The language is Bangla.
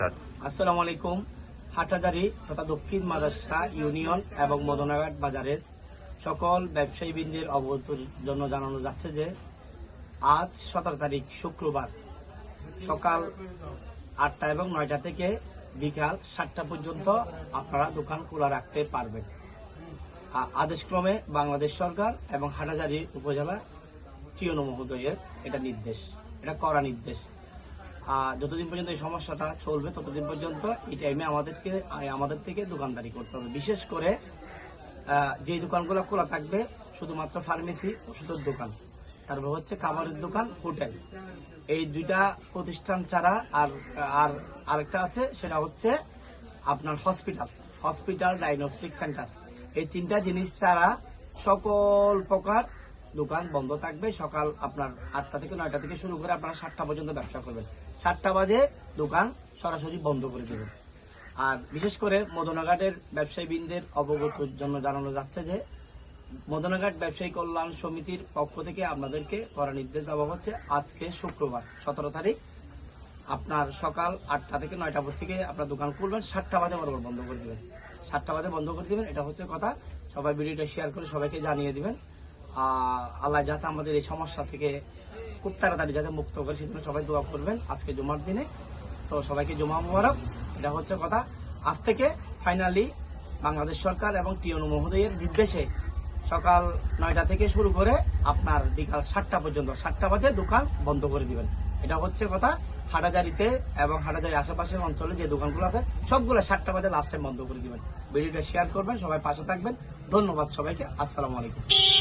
স্টার্ট। আসসালামু আলাইকুম। হাটহাজারী তথা দক্ষিণ মাদ্রাসা ইউনিয়ন এবং মদনাঘাট বাজারের সকল ব্যবসায়ীবৃন্দের অবগতির জন্য জানানো যাচ্ছে যে আজ 17 তারিখ শুক্রবার সকাল 8টা এবং 9টা থেকে বিকাল 7টা পর্যন্ত আপনারা দোকান খোলা রাখতে পারবেন। আদেশক্রমে বাংলাদেশ সরকার এবং হাটহাজারী উপজেলা টিওনো মহোদয়ের এটা নির্দেশ, এটা কড়া নির্দেশ। যতদিন পর্যন্ত এই সমস্যাটা চলবে ততদিন পর্যন্ত এই টাইমে আমাদের থেকে দোকানদারি করতে হবে। বিশেষ করে যে দোকানগুলো খোলা থাকবে শুধুমাত্র ফার্মেসি, ওষুধের দোকান, তারপর হচ্ছে খাবারের দোকান, হোটেল, এই দুইটা প্রতিষ্ঠান ছাড়া আর আরেকটা আছে, সেটা হচ্ছে আপনার হসপিটাল ডায়াগনস্টিক সেন্টার। এই তিনটা জিনিস ছাড়া সকল প্রকার দোকান বন্ধ থাকবে। সকাল আপনার 8টা থেকে 9টা থেকে শুরু করে আপনারা 7টা পর্যন্ত ব্যবসা করবেন। 7টা বাজে দোকান সরাসরি বন্ধ করে দেবেন। আর বিশেষ করে মদনাঘাটের ব্যবসায়ীবৃন্দের অবগতির জন্য জানানো যাচ্ছে যে মদনাঘাট ব্যবসায়ী কল্যাণ সমিতির পক্ষ থেকে আপনাদেরকে কড়া নির্দেশ দেওয়া হচ্ছে। আজকে শুক্রবার 17 তারিখ আপনার সকাল 8টা থেকে 9টা থেকে আপনার দোকান খুলবেন, 7টা বাজে বরাবর বন্ধ করে দিবেন। 7টা বাজে বন্ধ করে দিবেন, এটা হচ্ছে কথা। সবাই ভিডিওটা শেয়ার করে সবাইকে জানিয়ে দিবেন। আল্লাহ যাতে আমাদের এই সমস্যা থেকে খুব তাড়াতাড়ি যাতে মুক্ত করে সেজন্য সবাই দোয়া করবেন আজকে জুমার দিনে। তো সবাইকে জুমা মুবারক, এটা হচ্ছে কথা। আজ থেকে ফাইনালি বাংলাদেশ সরকার এবং টিওনো মহোদয়ের নির্দেশে সকাল 9টা থেকে শুরু করে আপনার বিকাল 7টা পর্যন্ত 7টা বাজে দোকান বন্ধ করে দিবেন, এটা হচ্ছে কথা। হাটহাজারীতে এবং হাটহাজারীর আশেপাশের অঞ্চলে যে দোকানগুলো আছে সবগুলো 7টা বাজে লাস্ট টাইম বন্ধ করে দিবেন। ভিডিওটা শেয়ার করবেন, সবাই পাশে থাকবেন। ধন্যবাদ সবাইকে। আসসালামু আলাইকুম।